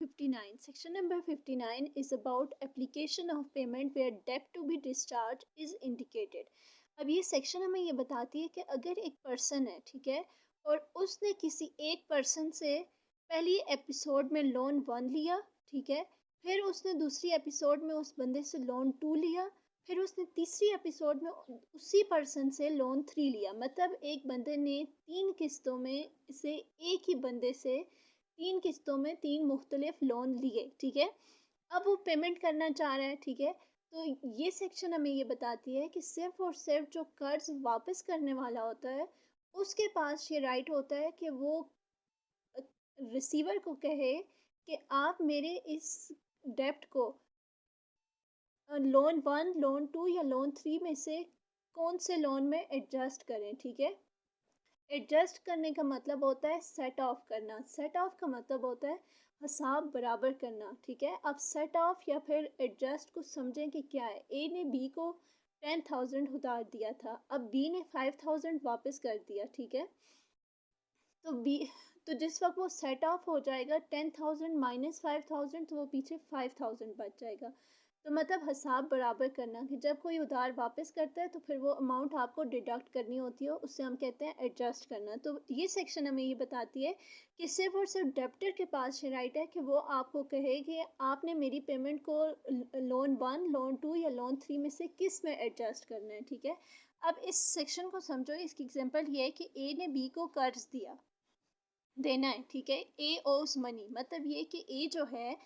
59. Section number 59 is about application of payment where debt to be discharged is indicated. अब ये section हमें ये बताती है कि अगर एक पर्सन है, ठीक है, और उसने किसी एक पर्सन से पहली एपिसोड में लोन 1 लिया, ठीक है, फिर उसने दूसरी एपिसोड में उस बंदे से लोन 2 लिया, फिर उसने तीसरी एपिसोड में उसी पर्सन से लोन 3 लिया। मतलब एक बंदे ने 3 किस्तों में इसे एक ही बंदे से 3 किस्तों में 3 मुख्तलिफ लोन लिए, ठीक है। अब वो पेमेंट करना चाह रहा है, ठीक है। तो ये सेक्शन हमें ये बताती है कि सिर्फ और सिर्फ जो कर्ज वापस करने वाला होता है उसके पास ये राइट होता है कि वो रिसीवर को कहे कि आप मेरे इस डेप्ट को लोन 1, लोन 2 या लोन 3 में से कौन से लोन में एडजस्ट करें, ठीक है। एडजस्ट करने का मतलब होता है सेट ऑफ करना। सेट ऑफ का मतलब होता है हिसाब बराबर करना, ठीक है। अब सेट ऑफ या फिर एडजस्ट को समझें कि क्या है। ए ने बी को 10,000 उधार दिया था, अब बी ने 5,000 वापस कर दिया, ठीक है। तो बी तो जिस वक्त वो सेट ऑफ हो जाएगा 10,000 माइनस 5,000, तो वो पीछे 5,000 बच जाएगा। तो मतलब हिसाब बराबर करना कि जब कोई उधार वापस करता है तो फिर वो अमाउंट आपको डिडक्ट करनी होती है, उससे हम कहते हैं एडजस्ट करना। तो ये सेक्शन हमें ये बताती है कि सिर्फ और सिर्फ डेप्टर के पास ये राइट है कि वो आपको कहे कि आपने मेरी पेमेंट को लोन 1, लोन 2 या लोन 3 में से किस में एडजस्ट करना है, ठीक है। अब इस सेक्शन को समझो। इसकी एग्जांपल ये है कि ए ने बी को कर्ज देना है, ठीक है। ए ओस मनी, मतलब ये कि ए जो है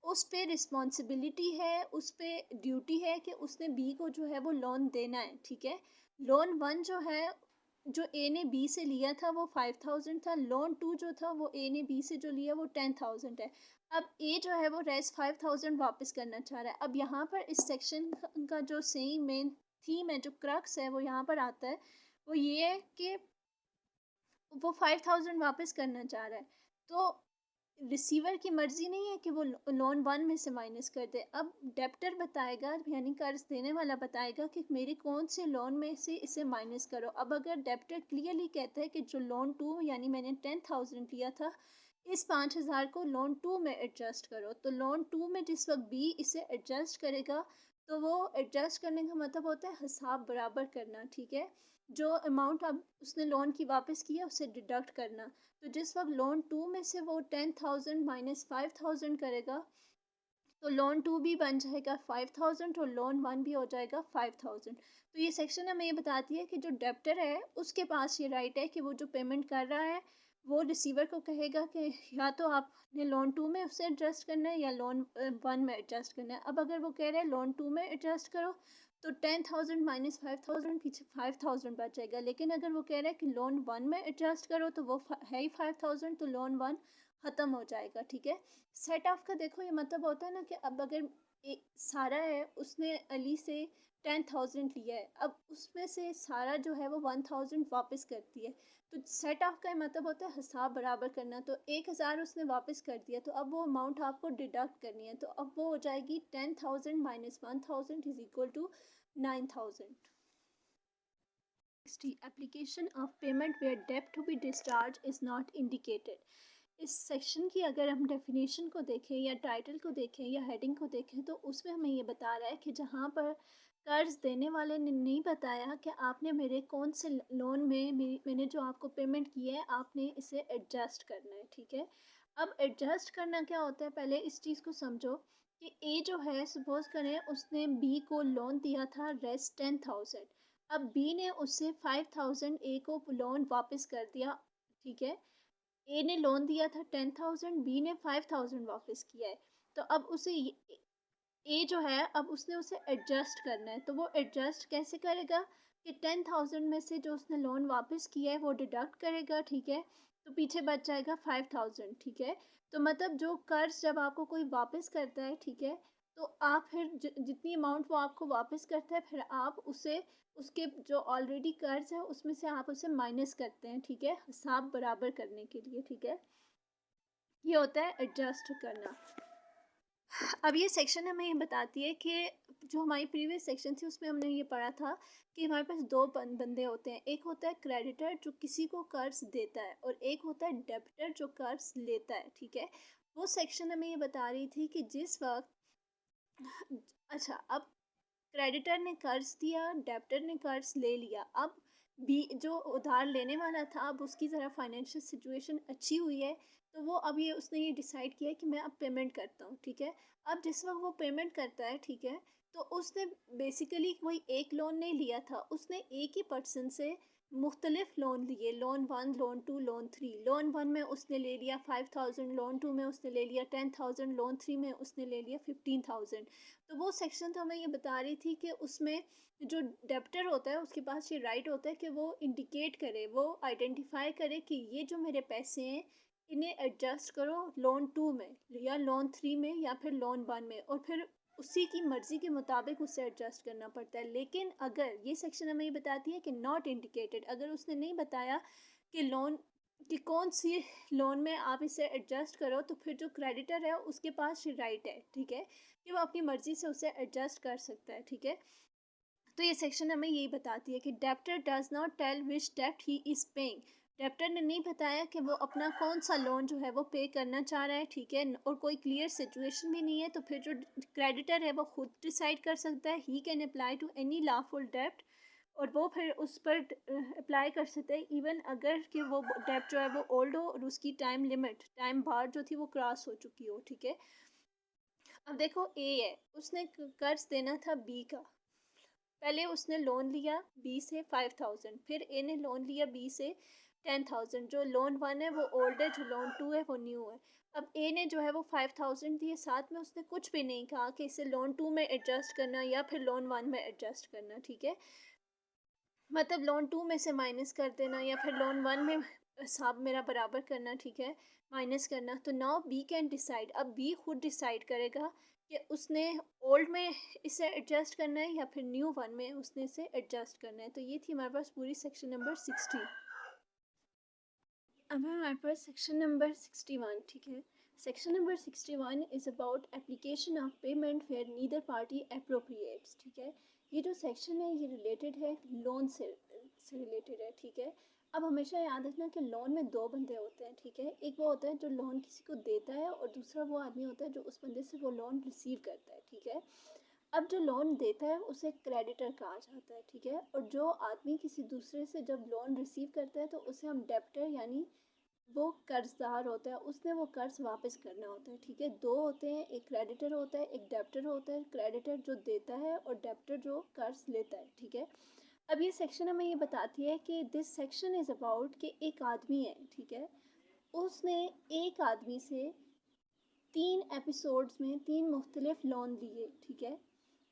उस पे रिस्पॉन्सिबिलिटी है, उस पे ड्यूटी है कि उसने बी को जो है वो लोन देना है, ठीक है। लोन 1 जो है, जो ए ने बी से लिया था वो 5,000 था। लोन 2 जो था वो ए ने बी से जो लिया वो 10,000 है। अब ए जो है वो रेस्ट 5,000 वापस करना चाह रहा है। अब यहाँ पर इस सेक्शन का जो सही मेन थीम है, जो क्रक्स है, वो यहाँ पर आता है। वो ये है कि वो 5,000 वापस करना चाह रहा है। तो रिसीवर की मर्जी नहीं है कि वो लोन 1 में से माइनस कर दे। अब डेप्टर बताएगा, यानी कर्ज देने वाला बताएगा कि मेरे कौन से लोन में से इसे माइनस करो। अब अगर डेप्टर क्लियरली कहता है कि जो लोन 2 यानी मैंने 10,000 लिया था, इस 5,000 को लोन 2 में एडजस्ट करो, तो लोन 2 में जिस वक्त बी इसे एडजस्ट करेगा, तो वो एडजस्ट करने का मतलब होता है हिसाब बराबर करना, ठीक है। जो अमाउंट अब उसने लोन की वापस की है उसे डिडक्ट करना। तो जिस वक्त लोन 2 में से वो 10,000 माइनस 5,000 करेगा, तो लोन 2 भी बन जाएगा 5,000 और लोन 1 भी हो जाएगा 5,000। तो ये सेक्शन हमें ये बताती है कि जो डेप्टर है उसके पास ये राइट है कि वो जो पेमेंट कर रहा है वो रिसीवर को कहेगा कि या तो आपने लोन 2 में उससे एडजस्ट करना है या लोन 1 में एडजस्ट करना है। अब अगर वो कह रहे हैं लोन 2 में एडजस्ट करो, तो 10,000 माइनस 5,000 पीछे 5,000 बच जाएगा। लेकिन अगर वो कह रहे हैं कि लोन 1 में एडजस्ट करो, तो वो है ही 5,000, तो लोन 1 ख़त्म हो जाएगा, ठीक है। सेट ऑफ का देखो ये मतलब होता है ना कि अब अगर सारा है, उसने अली से 10,000 लिया है, अब उसमें से सारा जो है वो 1,000 वापस करती है। तो सेट ऑफ का मतलब होता है हिसाब बराबर करना। तो 1,000 उसने वापस कर दिया, तो अब वो अमाउंट आपको डिडक्ट करनी है। तो अब वो हो जाएगी 10,000 minus 1,000 is equal to 9,000। Application of payment where डेब्ट to be discharge is not indicated. इस सेक्शन की अगर हम डेफिनेशन को देखें या टाइटल को देखें या हेडिंग को देखें, तो उसमें हमें ये बता रहा है कि जहाँ पर कर्ज देने वाले ने नहीं बताया कि आपने मेरे कौन से लोन में मैंने जो आपको पेमेंट की है आपने इसे एडजस्ट करना है, ठीक है। अब एडजस्ट करना क्या होता है, पहले इस चीज़ को समझो कि ए जो है, सपोज करें उसने बी को लोन दिया था रेस्ट 10,000। अब बी ने उससे 5,000 ए को लोन वापस कर दिया, ठीक है। ए ने लोन दिया था 10,000, बी ने 5,000 वापस किया है। तो अब उसे ए जो है, अब उसने उसे एडजस्ट करना है। तो वो एडजस्ट कैसे करेगा कि 10,000 में से जो उसने लोन वापस किया है वो डिडक्ट करेगा, ठीक है। तो पीछे बच जाएगा 5,000, ठीक है। तो मतलब जो कर्ज जब आपको कोई वापस करता है, ठीक है, तो आप फिर जितनी अमाउंट वो आपको वापस करता है, फिर आप उसे उसके जो ऑलरेडी कर्ज है उसमें से आप उसे माइनस करते हैं, ठीक है, हिसाब बराबर करने के लिए, ठीक है। ये होता है एडजस्ट करना। अब ये सेक्शन हमें ये बताती है कि जो हमारी प्रीवियस सेक्शन थी उसमें हमने ये पढ़ा था कि हमारे पास दो बंदे होते हैं। एक होता है क्रेडिटर जो किसी को कर्ज देता है, और एक होता है डेबिटर जो कर्ज लेता है, ठीक है। वो सेक्शन हमें ये बता रही थी कि जिस वक्त अच्छा, अब क्रेडिटर ने कर्ज दिया, डेब्टर ने कर्ज ले लिया, अब भी जो उधार लेने वाला था अब उसकी ज़रा फाइनेंशियल सिचुएशन अच्छी हुई है, तो वो अब ये उसने ये डिसाइड किया कि मैं अब पेमेंट करता हूँ, ठीक है। अब जिस वक्त वो पेमेंट करता है, ठीक है, तो उसने बेसिकली कोई एक लोन नहीं लिया था, उसने एक ही पर्सन से मुख्तलिफ लोन लिए, लोन 1, लोन 2, लोन 3। लोन 1 में उसने ले लिया 5000, लोन 2 में उसने ले लिया 10,000, लोन 3 में उसने ले लिया 15,000। तो वो सेक्शन तो हमें ये बता रही थी कि उसमें जो डेप्टर होता है उसके पास ये राइट होता है कि वो इंडिकेट करे, वो आइडेंटिफाई करे कि ये जो मेरे पैसे हैं इन्हें एडजस्ट करो लोन 2 में या लोन 3 में या फिर लोन 1 में, और फिर उसी की मर्ज़ी के मुताबिक उसे एडजस्ट करना पड़ता है। लेकिन अगर ये सेक्शन हमें ये बताती है कि नॉट इंडिकेटेड, अगर उसने नहीं बताया कि लोन कि कौन सी लोन में आप इसे एडजस्ट करो, तो फिर जो क्रेडिटर है उसके पास ये राइट है, ठीक है, कि वो अपनी मर्ज़ी से उसे एडजस्ट कर सकता है, ठीक है। तो ये सेक्शन हमें यही बताती है कि debtor does not tell which डेप्ट ही इज़ पेइंग। डेप्टर ने नहीं बताया कि वो अपना कौन सा लोन जो है वो पे करना चाह रहा है, ठीक है, और कोई क्लियर सिचुएशन भी नहीं है, तो फिर जो क्रेडिटर है वो खुद डिसाइड कर सकता है, he can apply to any lawful डेप्ट, और वो फिर उस पर अप्लाई कर सकते हैं इवन अगर कि वो डेप्ट जो है वो ओल्ड हो और उसकी टाइम लिमिट, टाइम बार जो थी वो क्रॉस हो चुकी हो, ठीक है। अब देखो ए है, उसने कर्ज देना था बी का, पहले उसने लोन लिया बी से 5000, फिर ए ने लोन लिया बी से 10,000। जो लोन 1 है वो ओल्ड है, जो लोन 2 है वो न्यू है। अब ए ने जो है वो 5000 दिए, साथ में उसने कुछ भी नहीं कहा कि इसे लोन 2 में एडजस्ट करना या फिर लोन 1 में एडजस्ट करना, ठीक है। मतलब लोन 2 में से माइनस कर देना या फिर लोन 1 में हिसाब मेरा बराबर करना, ठीक है, माइनस करना। तो नाउ बी कैन डिसाइड, अब बी खुद डिसाइड करेगा कि उसने ओल्ड में इसे एडजस्ट करना है या फिर न्यू 1 में उसने इसे एडजस्ट करना है। तो ये थी हमारे पास पूरी सेक्शन नंबर 60। अब है हमारे पास सेक्शन नंबर 61, ठीक है। Section number 61 is about application of payment where neither party appropriates, ठीक है। ये जो सेक्शन है ये रिलेटेड है लोन से रिलेटेड है, ठीक है। अब हमेशा याद रखना कि लोन में दो बंदे होते हैं, ठीक है। एक वो होता है जो लोन किसी को देता है और दूसरा वो आदमी होता है जो उस बंदे से वो लोन रिसीव करता है, ठीक है। अब जो लोन देता है उसे क्रेडिटर कहा जाता है, ठीक है, और जो आदमी किसी दूसरे से जब लोन रिसीव करता है तो उसे हम डेप्टर यानी वो कर्जदार होता है, उसने वो कर्ज वापस करना होता है, ठीक है। दो होते हैं, एक क्रेडिटर होता है, एक डेब्टर होता है। क्रेडिटर जो देता है और डेब्टर जो कर्ज लेता है, ठीक है। अब ये सेक्शन हमें ये बताती है कि दिस सेक्शन इज़ अबाउट कि एक आदमी है, ठीक है, उसने एक आदमी से 3 एपिसोड्स में 3 मुख्तलिफ लोन लिए, ठीक है।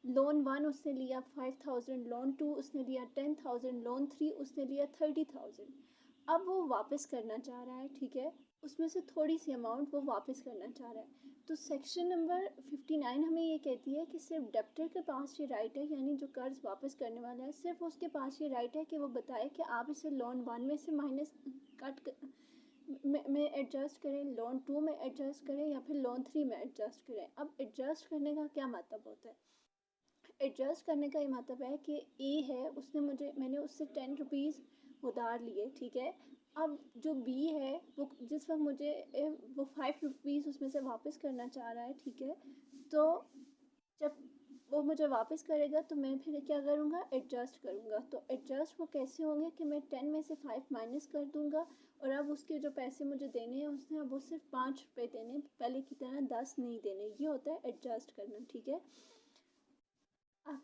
लोन 1 उसने लिया 5000, लोन 2 उसने लिया 10,000, लोन 3 उसने लिया 30,000। अब वो वापस करना चाह रहा है, ठीक है, उसमें से थोड़ी सी अमाउंट वो वापस करना चाह रहा है। तो सेक्शन नंबर 59 हमें ये कहती है कि सिर्फ डेप्टर के पास ये राइट है, यानी जो कर्ज वापस करने वाला है सिर्फ उसके पास ये राइट है कि वो बताए कि आप इसे लोन 1 में से माइनस कट में एडजस्ट करें, लोन 2 में एडजस्ट करें या फिर लोन 3 में एडजस्ट करें। अब एडजस्ट करने का क्या मतलब होता है? एडजस्ट करने का ये मतलब है कि ए है, उसने मैंने उससे 10 रुपीज़ उधार लिए, ठीक है। अब जो बी है वो जिस वक्त वो 5 रुपीज़ उसमें से वापस करना चाह रहा है, ठीक है। तो जब वो मुझे वापस करेगा तो मैं फिर क्या करूँगा, एडजस्ट करूँगा। तो एडजस्ट वो कैसे होंगे कि मैं 10 में से 5 माइनस कर दूँगा, और अब उसके जो पैसे मुझे देने हैं उसने अब वो सिर्फ 5 रुपये देने, पहले की तरह 10 नहीं देने। ये होता है एडजस्ट करना, ठीक है। अब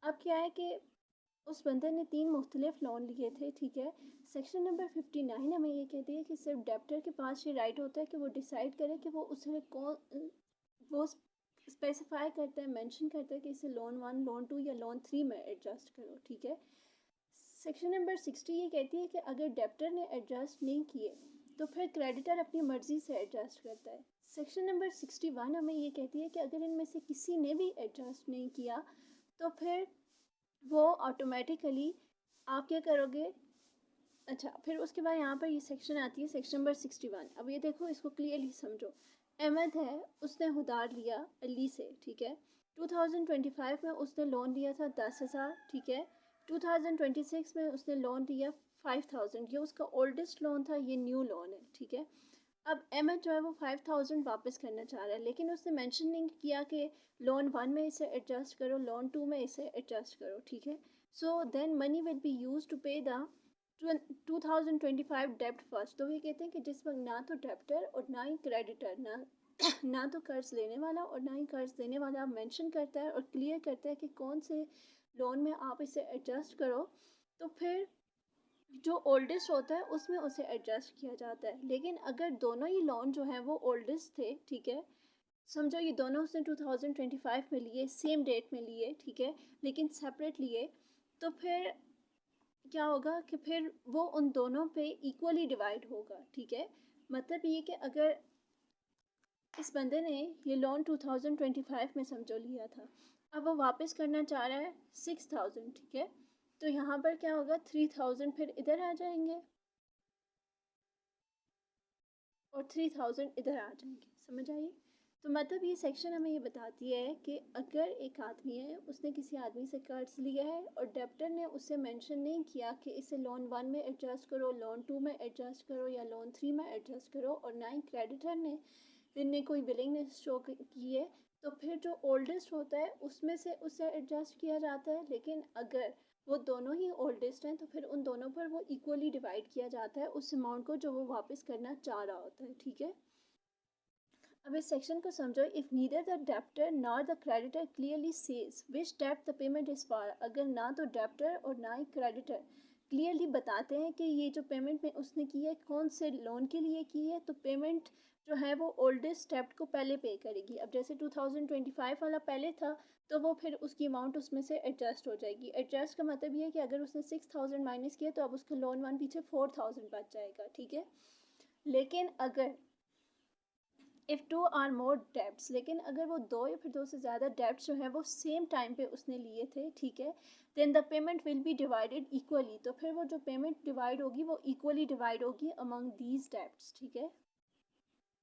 अब क्या है कि उस बंदे ने 3 मुख्तलिफ लोन लिए थे, ठीक है। सेक्शन नंबर 59 हमें ये कहती है कि सिर्फ डेप्टर के पास ये राइट होता है कि वो डिसाइड करे कि वो उसे कौन वो स्पेसिफाई करता है, मेंशन करता है कि इसे लोन 1, लोन 2 या लोन 3 में एडजस्ट करो, ठीक है। सेक्शन नंबर 60 ये कहती है कि अगर डेप्टर ने एडजस्ट नहीं किए तो फिर क्रेडिटर अपनी मर्ज़ी से एडजस्ट करता है। सेक्शन नंबर 61 हमें ये कहती है कि अगर इनमें से किसी ने भी एडजस्ट नहीं किया तो फिर वो ऑटोमेटिकली आप क्या करोगे। अच्छा, फिर उसके बाद यहाँ पर ये सेक्शन आती है सेक्शन नंबर 61। अब ये देखो, इसको क्लियरली समझो। अहमद है, उसने उधार लिया अली से, ठीक है। 2025 में उसने लोन लिया था 10,000, ठीक है। 2026 में उसने लोन लिया 5000, ये उसका ओल्डेस्ट लोन था, ये न्यू लोन है, ठीक है। अब अहमद जो है वो 5000 वापस करना चाह रहा है, लेकिन उसने मेंशन नहीं किया कि लोन 1 में इसे एडजस्ट करो, लोन 2 में इसे एडजस्ट करो, ठीक है। So then money will be use to pay the 2025 डेप्ट फर्स्ट। तो ये कहते हैं कि जिस वक्त ना तो डेप्टर और ना ही क्रेडिटर, ना तो कर्ज लेने वाला और ना ही कर्ज देने वाला मेंशन करता है और क्लियर करता है कि कौन से लोन में आप इसे एडजस्ट करो, तो फिर जो ओल्डेस्ट होता है उसमें उसे एडजस्ट किया जाता है। लेकिन अगर दोनों ही लोन जो हैं वो ओल्डेस्ट थे, ठीक है, समझो ये दोनों उसने 2025 में लिए, सेम डेट में लिए, ठीक है, लेकिन सेपरेट लिए, तो फिर क्या होगा कि फिर वो उन दोनों पे इक्वली डिवाइड होगा, ठीक है। मतलब ये कि अगर इस बंदे ने ये लोन 2025 में समझो लिया था, अब वो वापस करना चाह रहा है 6000, ठीक है, तो यहाँ पर क्या होगा, 3000 फिर इधर आ जाएंगे और 3000 इधर आ जाएंगे, समझ आइए। तो मतलब ये सेक्शन हमें ये बताती है कि अगर एक आदमी है, उसने किसी आदमी से कर्ज लिया है और डेप्टर ने उससे मेंशन नहीं किया कि इसे लोन 1 में एडजस्ट करो, लोन 2 में एडजस्ट करो या लोन 3 में एडजस्ट करो, और ना ही क्रेडिटर ने इनने कोई विलिंगनेस शो की है, तो फिर जो ओल्डेस्ट होता है उसमें से उसे एडजस्ट किया जाता है। लेकिन अगर वो दोनों ही ओल्डेस्ट हैं तो फिर उन दोनों पर वो इक्वली डिवाइड किया जाता है उस अमाउंट को जो वो वापस करना चाह रहा होता है, ठीक है। अब इस सेक्शन को समझो। If neither the debtor nor the creditor clearly says which डेप्ट द पेमेंट इज फॉर, अगर ना तो डेप्टर और ना ही क्रेडिटर क्लियरली बताते हैं कि ये जो पेमेंट में उसने की है कौन से लोन के लिए की है, तो पेमेंट जो है वो ओल्डेस्ट डेप्ट को पहले पे करेगी। अब जैसे 2025 वाला पहले था, तो वो फिर उसकी अमाउंट उसमें से एडजस्ट हो जाएगी। एडजस्ट का मतलब ये है कि अगर उसने 6000 माइनस किया तो अब उसका लोन 1 पीछे 4000 बच जाएगा, ठीक है। लेकिन अगर if two or more debts, लेकिन अगर वो दो या फिर दो से ज़्यादा डेब्ट्स जो हैं वो सेम टाइम पे उसने लिए थे, ठीक है, then the payment will be divided equally, तो फिर वो जो पेमेंट डिवाइड होगी वो इक्वली डिवाइड होगी अमंग दीज डेब्ट्स, ठीक है।